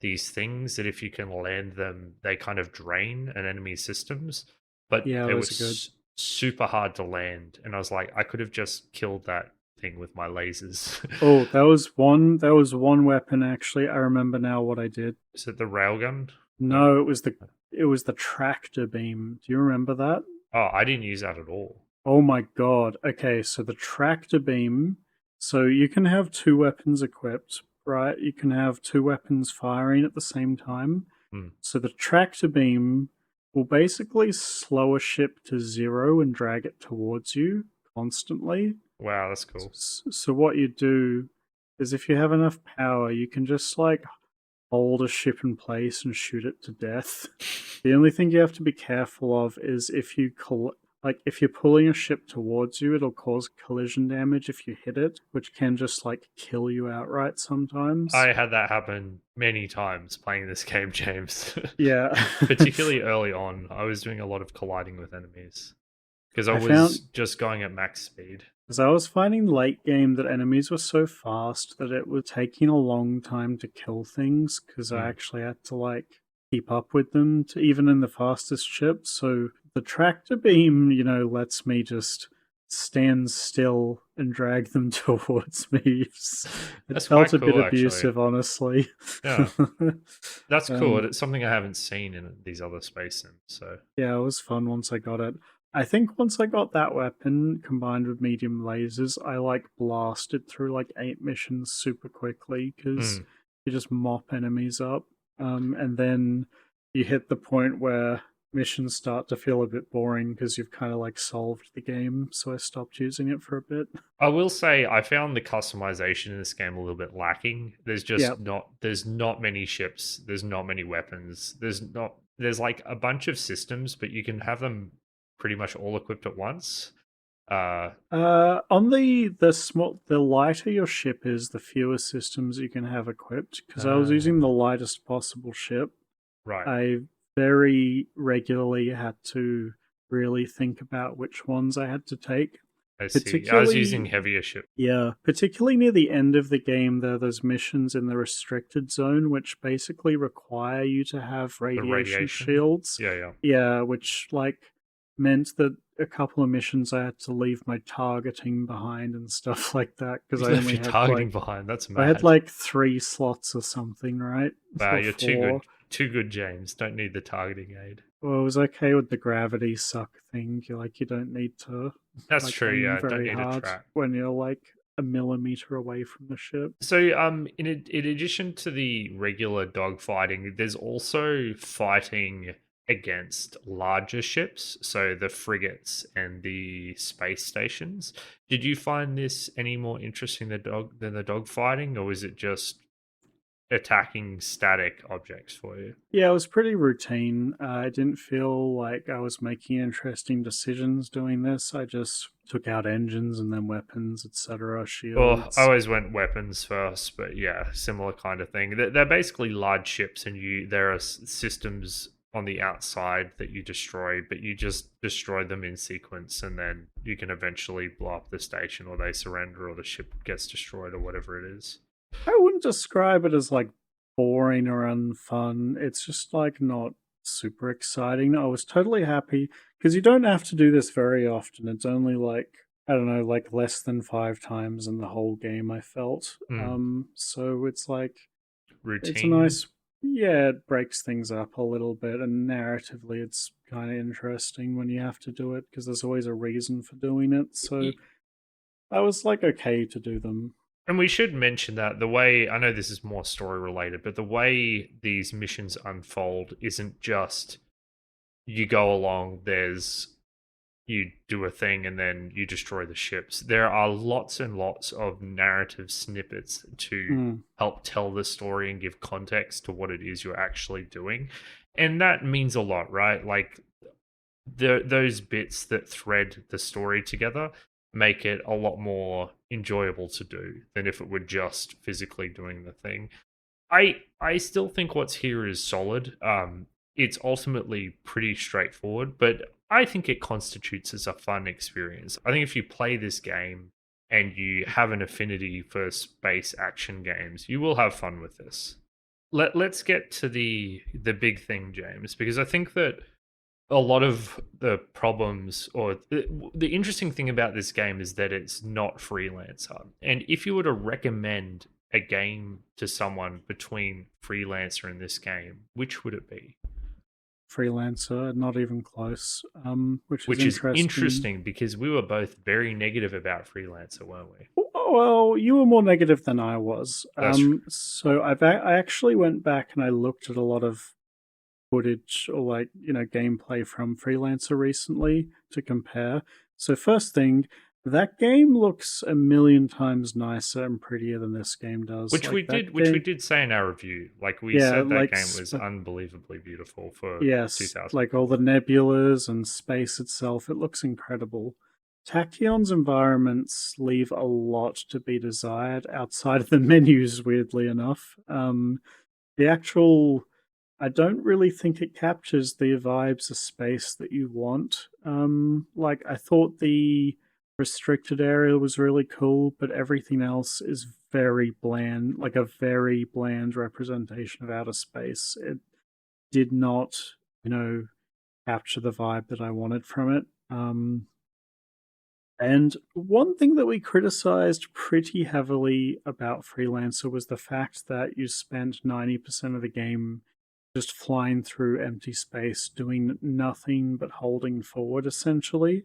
these things that if you can land them, they kind of drain an enemy's systems, but Yeah, they were those are good. super hard to land. And I was like, I could have just killed that thing with my lasers. Oh, that was one. That was one weapon actually. I remember now what I did. Is it the railgun? No. No, it was the tractor beam. Do you remember that? Oh, I didn't use that at all. Oh my god. Okay, so the tractor beam. So you can have two weapons equipped, right? You can have two weapons firing at the same time. Hmm. So the tractor beam will basically slow a ship to zero and drag it towards you constantly. Wow, that's cool. So what you do is, if you have enough power, you can just like hold a ship in place and shoot it to death. The only thing you have to be careful of is if you're pulling a ship towards you, it'll cause collision damage if you hit it, which can just like kill you outright sometimes. I had that happen many times playing this game, James. Yeah. Particularly early on, I was doing a lot of colliding with enemies because I I was found just going at max speed. Because I was finding late game that enemies were so fast that it was taking a long time to kill things, because I Mm. actually had to like keep up with them to even in the fastest ships. So the tractor beam, lets me just stand still and drag them towards me. It That's felt quite a bit cool, actually. abusive, honestly. Yeah, that's cool. um, It's something I haven't seen in these other space sims. So, Yeah, it was fun once I got it. I think once I got that weapon combined with medium lasers, I like blasted through like 8 missions super quickly because mm. you just mop enemies up. And then you hit the point where missions start to feel a bit boring because you've kind of like solved the game. So I stopped using it for a bit. I will say I found the customization in this game a little bit lacking. Yeah, There's not many ships, there's not many weapons. There's like a bunch of systems, but you can have them pretty much all equipped at once. On the lighter your ship is, the fewer systems you can have equipped. Because I was using the lightest possible ship, Right. I very regularly had to really think about which ones I had to take. I see. I was using Particularly, heavier ship. yeah, particularly near the end of the game, there are those missions in the restricted zone which basically require you to have The radiation radiation. shields. Yeah, yeah. Yeah, which like meant that a couple of missions I had to leave my targeting behind and stuff like that because You I left only your had targeting behind. That's I had mad. like 3 slots or something, right? Wow, Or you're too four. good. Too good, James. Don't need the targeting aid. Well, it was okay with the gravity suck thing. You don't need to That's like true. aim Yeah, don't very need a hard track. when you're like a millimeter away from the ship. So, in addition to the regular dogfighting, there's also fighting against larger ships, so the frigates and the space stations. Did you find this any more interesting than the dogfighting, or was it just attacking static objects for you? Yeah, it was pretty routine. I didn't feel like I was making interesting decisions doing this. I just took out engines and then weapons, etc., Well, I shields. always went weapons first, but yeah, similar kind of thing. They're basically large ships, and there are systems on the outside that you destroy, but you just destroy them in sequence, and then you can eventually blow up the station, or they surrender, or the ship gets destroyed, or whatever it is. I wouldn't describe it as like boring or unfun. It's just like not super exciting. I was totally happy because you don't have to do this very often. It's only like I don't know, like less than 5 times in the whole game. I felt. Mm, So it's like it's a routine. nice. Yeah, it breaks things up a little bit, and narratively, it's kind of interesting when you have to do it because there's always a reason for doing it. So I was like okay to do them. And we should mention that the way I know this is more story related, but the way these missions unfold isn't just you go along, you do a thing and then you destroy the ships. There are lots and lots of narrative snippets to Mm, help tell the story and give context to what it is you're actually doing. And that means a lot, right? Like those bits that thread the story together make it a lot more enjoyable to do than if it were just physically doing the thing. I still think what's here is solid. It's ultimately pretty straightforward, but I think it constitutes as a fun experience. I think if you play this game and you have an affinity for space action games, you will have fun with this. Let's get to the big thing, James, because I think that a lot of the problems or the interesting thing about this game is that it's not freelancer. And if you were to recommend a game to someone between freelancer and this game, which would it be? freelancer, not even close. Which is Which is interesting. interesting because we were both very negative about freelancer, weren't we? Well, you were more negative than I was. That's true. So I actually went back and I looked at a lot of footage or like gameplay from freelancer recently to compare. So first thing, that game looks a million times nicer and prettier than this game does. Like that Which we game, did say in our review. Like we yeah, said that like game was unbelievably beautiful for yes, 2000. like all the nebulas and space itself, it looks incredible. Tachyon's environments leave a lot to be desired outside of the menus, weirdly enough. The actual, I don't really think it captures the vibes of space that you want. Like, I thought the restricted area was really cool, but everything else is very bland, like a very bland representation of outer space. It did not, you know, capture the vibe that I wanted from it. And one thing that we criticized pretty heavily about Freelancer was the fact that you spent 90% of the game just flying through empty space, doing nothing but holding forward, essentially.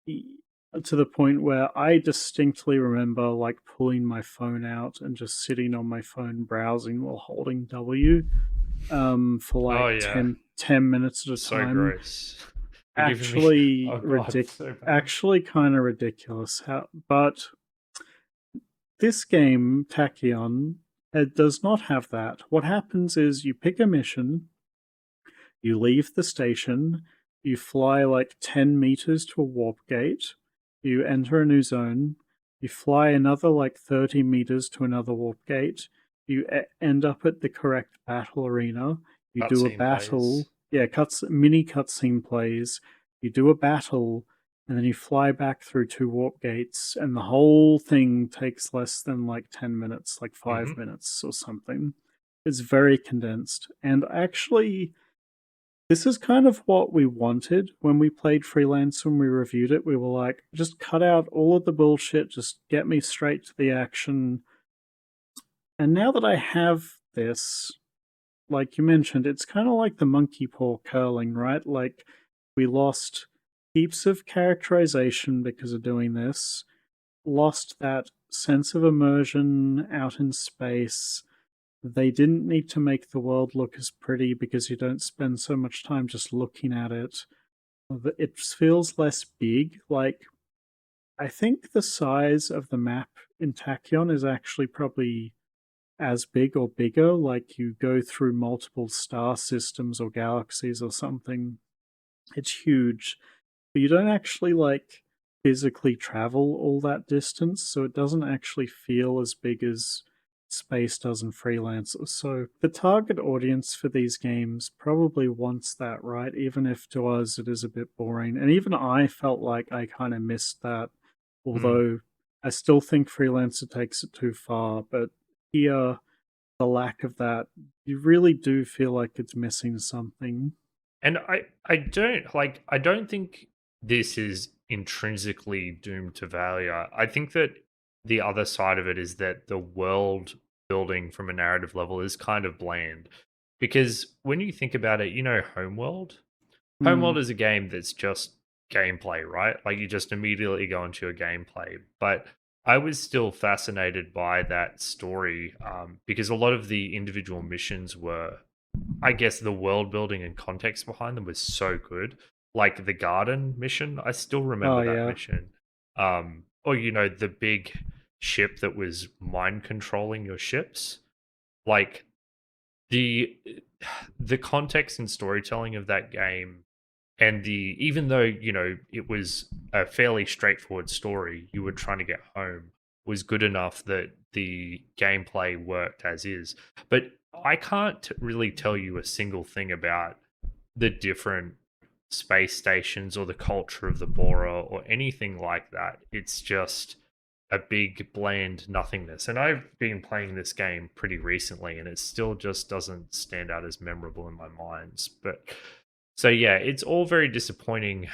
To the point where I distinctly remember like pulling my phone out and just sitting on my phone browsing while holding W for Oh like yeah, 10 minutes at a so time. gross. You're giving me Actually oh god, so bad. actually kind of ridiculous. But this game, Tachyon, it does not have that. What happens is you pick a mission, you leave the station, you fly like 10 meters to a warp gate, you enter a new zone, you fly another like 30 meters to another warp gate, you end up at the correct battle arena, you do a Cutscene battle, plays. yeah, mini cutscene plays, you do a battle, and then you fly back through two warp gates, and the whole thing takes less than like 10 minutes, like Hmm. 5 minutes or something. It's very condensed. And actually, this is kind of what we wanted when we played Freelance when we reviewed it. We were like, just cut out all of the bullshit, just get me straight to the action. And now that I have this, like you mentioned, it's kind of like the monkey paw curling, right? Like, we lost heaps of characterization because of doing this, lost that sense of immersion out in space. They didn't need to make the world look as pretty because you don't spend so much time just looking at it. It feels less big. Like, I think the size of the map in Tachyon is actually probably as big or bigger. Like, you go through multiple star systems or galaxies or something. It's huge, but you don't actually like physically travel all that distance, so it doesn't actually feel as big as space does in Freelancer. So the target audience for these games probably wants that, right? Even if to us it is a bit boring. And even I felt like I kind of missed that, Mm. although I still think Freelancer takes it too far. But here, the lack of that, you really do feel like it's missing something. And I don't think this is intrinsically doomed to failure. I think that the other side of it is that the world building from a narrative level is kind of bland. Because when you think about it, Homeworld? Hmm. Homeworld is a game that's just gameplay, right? Like you just immediately go into your gameplay. But I was still fascinated by that story because a lot of the individual missions were, I guess, the world building and context behind them was so good. Like the garden mission, I still Oh, remember that yeah. mission. Or the big ship that was mind controlling your ships. Like the the context and storytelling of that game, and the even though it was a fairly straightforward story, you were trying to get home, was good enough that the gameplay worked as is. But I can't really tell you a single thing about the different space stations or the culture of the Bora or anything like that. It's just a big bland nothingness. And I've been playing this game pretty recently and it still just doesn't stand out as memorable in my mind. But so yeah, it's all very disappointing.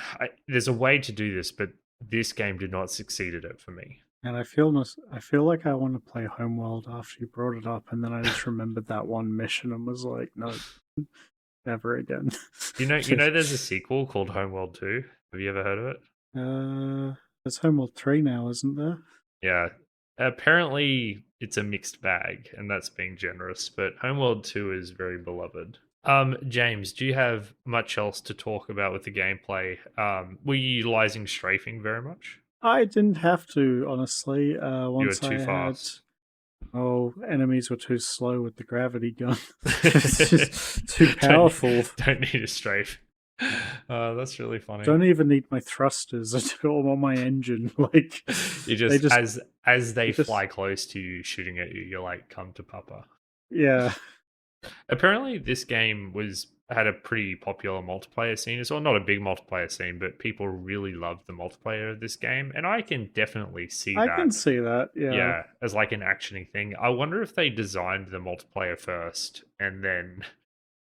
There's a way to do this, but this game did not succeed at it for me. And I feel like I want to play Homeworld after you brought it up, and then I just remembered that one mission and was like, no, never again. There's a sequel called Homeworld 2. Have you ever heard of it? There's Homeworld 3 now, isn't there? Yeah. Apparently it's a mixed bag, and that's being generous, but Homeworld 2 is very beloved. James, do you have much else to talk about with the gameplay? Were you utilizing strafing very much? I didn't have to, honestly. You were Once I too had, fast. oh, enemies were too slow with the gravity gun. It's just too powerful. Don't need a strafe. That's really funny. Don't even need my thrusters or my engine. Like, You they just, just, as they they just, fly close to you, shooting at you, you're like, "Come to Papa." yeah. Apparently, this game was had a pretty popular multiplayer scene as well. Not a big multiplayer scene, but people really loved the multiplayer of this game, and I can definitely see I can that. see that, yeah. Yeah, as like an actioning thing. I wonder if they designed the multiplayer first and then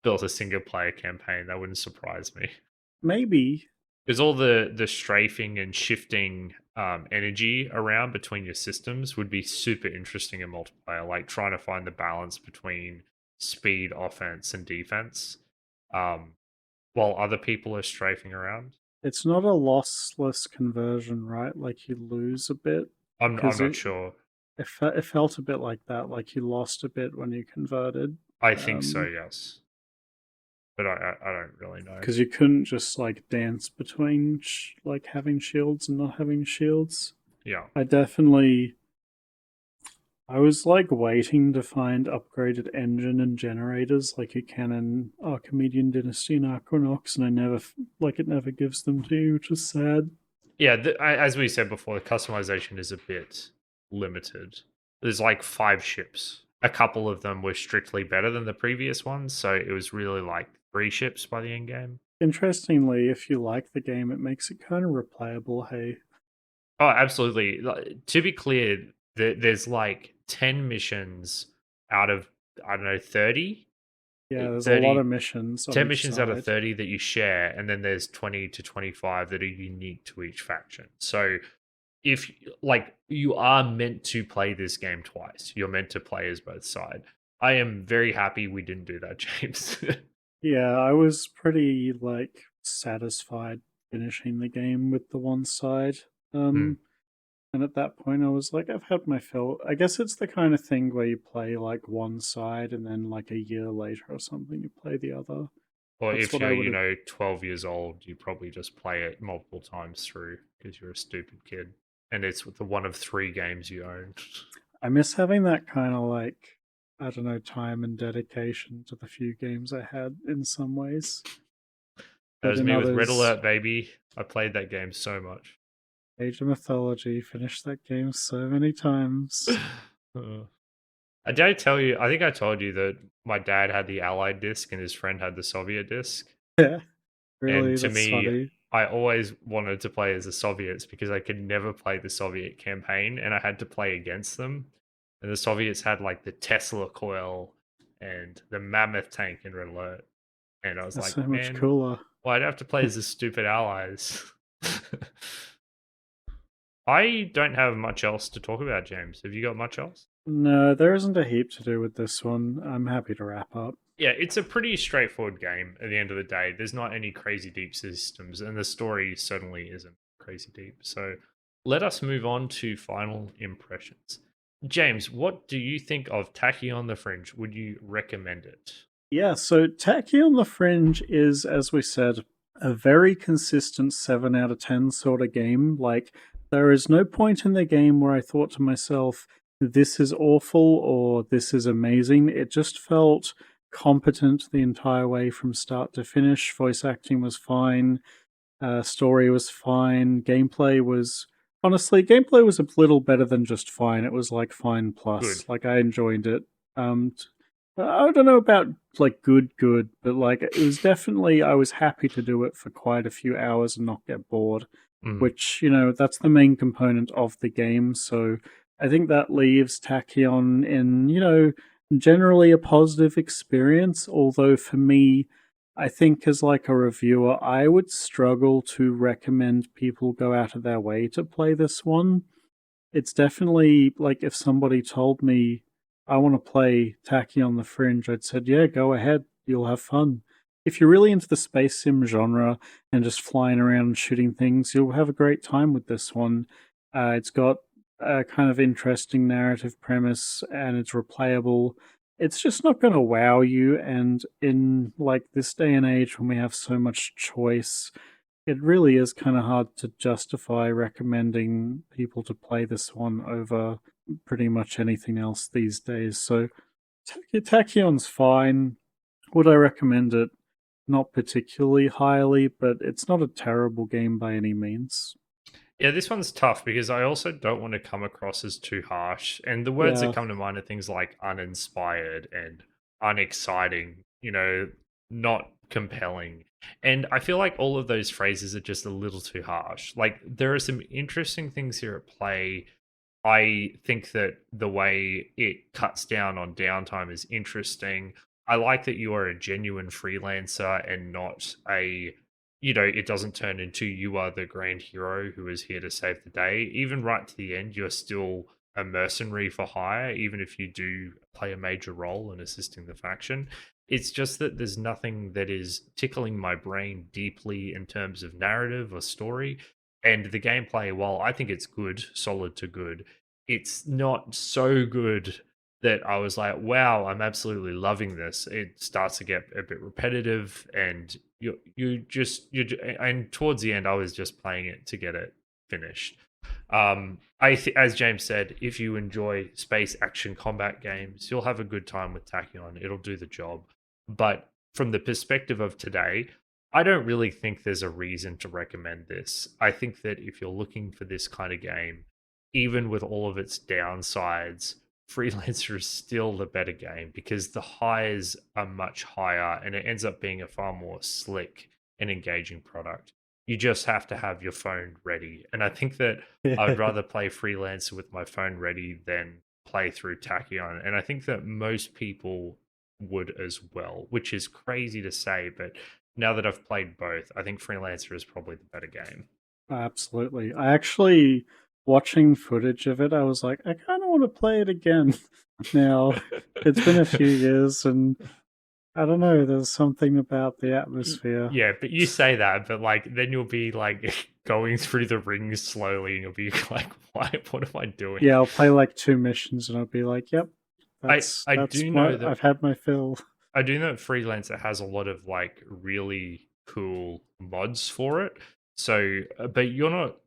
built a single player campaign. That wouldn't surprise me. Maybe. Because all the strafing and shifting energy around between your systems would be super interesting in multiplayer, like trying to find the balance between speed, offense, and defense, um, while other people are strafing around. It's not a lossless conversion, right? Like, you lose a bit I'm because not sure. it felt a bit like that. Like, you lost a bit when you converted. I think so, yes, but I don't really know. Because you couldn't just like dance between like having shields and not having shields. Yeah. I definitely I was like waiting to find upgraded engine and generators like you can in Archimedean Dynasty and Aquanox, and I never like it never gives them to you, which is sad. Yeah, as we said before, the customization is a bit limited. There's like 5 ships. A couple of them were strictly better than the previous ones, so it was really like 3 ships by the end game. Interestingly, if you like the game, it makes it kind of replayable. Hey, Oh, absolutely. To be clear, there's like 10 missions out of, I don't know, 30? yeah, there's a lot of 30, missions on 10 each missions out of side. 30 that you share, and then there's 20 to 25 that are unique to each faction. So if like you are meant to play this game twice, you're meant to play as both side. I am very happy we didn't do that, James. Yeah, I was pretty like satisfied finishing the game with the one side. Hmm. And at that point, I was like, I've had my fill. I guess it's the kind of thing where you play like one side and then like a year later or something, you play the other. Or That's if what I you're, would have. 12 years old, you probably just play it multiple times through because you're a stupid kid. And it's the one of 3 games you own. I miss having that kind of like, I don't know, time and dedication to the few games I had in some ways. That But was in me with Red others, Alert, baby. I played that game so much. Age of Mythology, finished that game so many times. Uh, I did tell you, I think I told you that my dad had the Allied disc and his friend had the Soviet disc. Yeah, And really, to that's me, funny. I always wanted to play as the Soviets because I could never play the Soviet campaign and I had to play against them. And the Soviets had like the Tesla coil and the mammoth tank in Red Alert. And I was That's like, so much man, cooler. why'd I have to play as the stupid allies? I don't have much else to talk about, James. Have you got much else? No, there isn't a heap to do with this one. I'm happy to wrap up. Yeah, it's a pretty straightforward game at the end of the day. There's not any crazy deep systems, and the story certainly isn't crazy deep. So let us move on to final impressions. James, what do you think of Tachyon the Fringe? Would you recommend it? Yeah, so Tachyon the Fringe is, as we said, a very consistent 7 out of 10 sort of game. Like, there is no point in the game where I thought to myself, this is awful or this is amazing. It just felt competent the entire way from start to finish. Voice acting was fine, story was fine, gameplay was a little better than just fine. It was like fine plus. Good. Like, I enjoyed it. I don't know about like good, but like it was definitely, I was happy to do it for quite a few hours and not get bored, Mm, which, that's the main component of the game. So I think that leaves Tachyon in, generally a positive experience. Although for me, I think as like a reviewer, I would struggle to recommend people go out of their way to play this one. It's definitely like if somebody told me I want to play Tachyon the Fringe, I'd said, yeah, go ahead, you'll have fun. If you're really into the space sim genre and just flying around and shooting things, you'll have a great time with this one. It's got a kind of interesting narrative premise and it's replayable. It's just not going to wow you. And in like this day and age when we have so much choice, it really is kind of hard to justify recommending people to play this one over pretty much anything else these days. So Tachyon's fine. Would I recommend it? Not particularly highly, but it's not a terrible game by any means. Yeah, this one's tough because I also don't want to come across as too harsh. And the words that Yeah, come to mind are things like uninspired and unexciting, not compelling. And I feel like all of those phrases are just a little too harsh. Like, there are some interesting things here at play. I think that the way it cuts down on downtime is interesting. I like that you are a genuine freelancer and not it doesn't turn into you are the grand hero who is here to save the day. Even right to the end, you're still a mercenary for hire, even if you do play a major role in assisting the faction. It's just that there's nothing that is tickling my brain deeply in terms of narrative or story. And the gameplay, while I think it's good, solid to good, it's not so good that I was like, wow, I'm absolutely loving this. It starts to get a bit repetitive and and towards the end I was just playing it to get it finished. As James said, if you enjoy space action combat games, you'll have a good time with Tachyon. It'll do the job. But from the perspective of today, I don't really think there's a reason to recommend this. I think that if you're looking for this kind of game, even with all of its downsides, Freelancer is still the better game because the highs are much higher and it ends up being a far more slick and engaging product. You just have to have your phone ready. And I think that I'd Yeah, rather play Freelancer with my phone ready than play through Tachyon. And I think that most people would as well, which is crazy to say, but now that I've played both, I think Freelancer is probably the better game. absolutely. I actually, watching footage of it, I was like, I kind of want to play it again. Now, it's been a few years, and I don't know, there's something about the atmosphere. Yeah, but you say that, but like then you'll be like going through the rings slowly, and you'll be like, "Why? What am I doing?" Yeah, I'll play like 2 missions, and I'll be like, yep, I that's I that's do know what that I've had my fill. I do know that Freelancer has a lot of like really cool mods for it. So, but you're not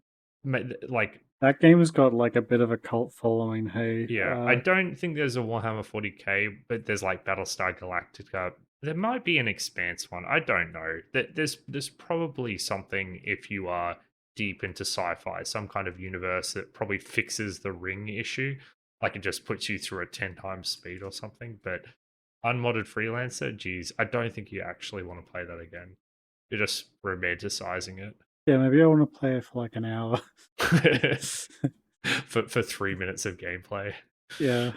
like That game's got like a bit of a cult following. Hey, yeah, I don't think there's a Warhammer 40k, but there's like Battlestar Galactica. There might be an Expanse one. I don't know. There's probably something if you are deep into sci-fi, some kind of universe that probably fixes the ring issue. Like it just puts you through at 10 times speed or something. But unmodded freelancer, geez, I don't think you actually want to play that again. You're just romanticizing yeah, maybe I want to play it for like an hour. it for 3 minutes of gameplay. Yeah,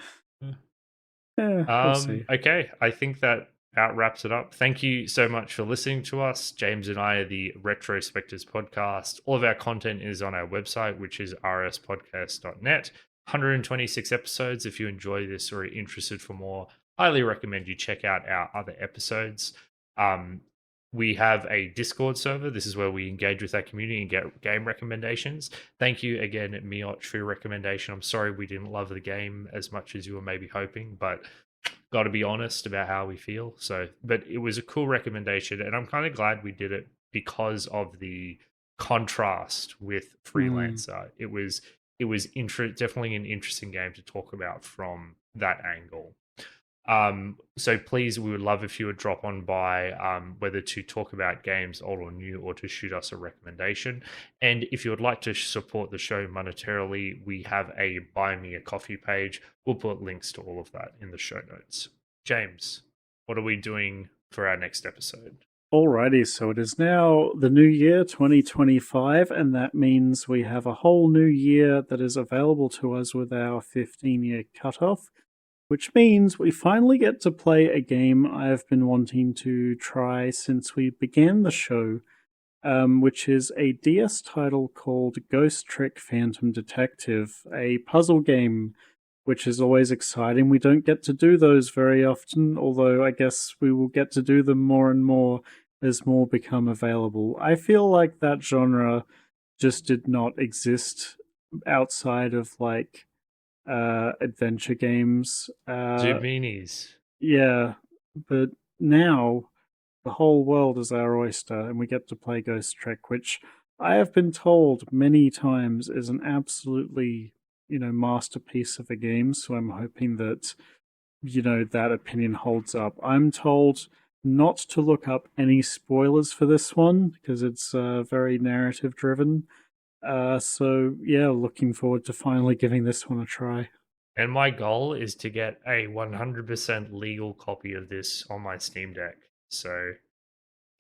yeah, we'll see. Okay, I think that about wraps it up. Thank you so much for listening to us. James and I are the Retrospectors podcast. All of our content is on our website, which is rspodcast.net. 126 episodes. If you enjoy this or are interested for more, highly recommend you check out our other episodes. Um, we have a Discord server. This is where we engage with our community and get game recommendations. Thank you again, Miot, for your recommendation. I'm sorry we didn't love the game as much as you were maybe hoping, but got to be honest about how we feel. So, but it was a cool recommendation, and I'm kind of glad we did it because of the contrast with Mm. Freelancer. It was definitely an interesting game to talk about from that angle. So please, we would love if you would drop on by, whether to talk about games old or new, or to shoot us a recommendation. And if you would like to support the show monetarily, we have a Buy Me a Coffee page. We'll put links to all of that in the show notes. James, what are we doing for our next episode? Alrighty, so it is now the new year 2025, and that means we have a whole new year that is available to us with our 15-year cutoff, which means we finally get to play a game I've been wanting to try since we began the show, which is a DS title called Ghost Trick Phantom Detective, a puzzle game, which is always exciting. We don't get to do those very often, although I guess we will get to do them more and more as more become available. I feel like that genre just did not exist outside of like adventure games. Zubinis. Yeah, but now the whole world is our oyster, and we get to play Ghost Trick, which I have been told many times is an absolutely, masterpiece of a game. So I'm hoping that, that opinion holds up. I'm told not to look up any spoilers for this one because it's very narrative driven. So yeah, looking forward to finally giving this one a try. And my goal is to get a 100% legal copy of this on my Steam Deck. So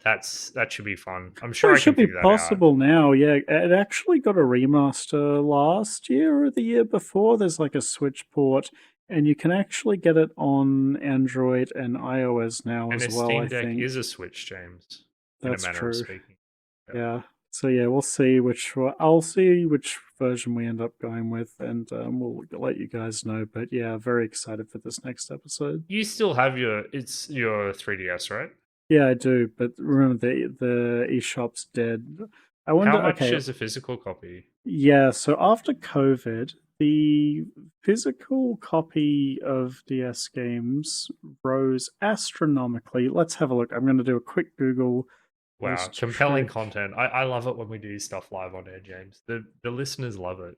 that should be fun. I'm sure Well, it I can should be figure that out. possible now. Yeah, it actually got a remaster last year or the year before. There's like a Switch port, and you can actually get it on Android and iOS now And as a well, I Steam Deck think. is a Switch, James, in a That's manner of true. speaking. Yeah. Yeah. So yeah, we'll see I'll see which version we end up going with, and we'll let you guys know. But yeah, very excited for this next episode. You still have your 3DS, right? Yeah, I do. But remember, the eShop's dead. I How wonder. much Okay, is a physical copy? yeah, so after COVID, the physical copy of DS games rose astronomically. Let's have a look. I'm going to do a quick Google. Wow, Ghost compelling Trick. content. I love it when we do stuff live on air, James. The listeners love it.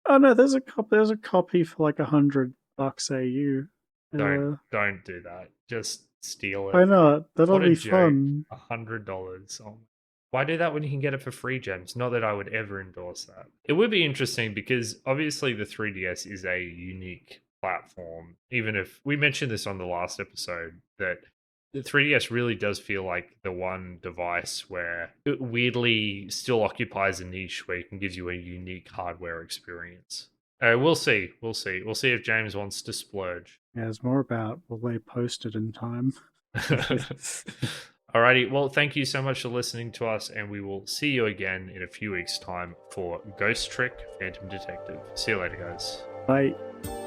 Oh no, there's a copy. There's a copy for like $100 AU. Don't Uh, don't do that. Just steal Why it. not? That'll What a be joke. fun. $100. Oh, why do that when you can get it for free, James? Not that I would ever endorse that. It would be interesting because obviously the 3DS is a unique platform. Even if we mentioned this on the last episode, that the 3DS really does feel like the one device where it weirdly still occupies a niche where it can give you a unique hardware experience. We'll see. We'll see. We'll see if James wants to splurge. Yeah, it's more about will they post it in time? Alrighty, well, thank you so much for listening to us, and we will see you again in a few weeks' time for Ghost Trick Phantom Detective. See you later, guys. Bye.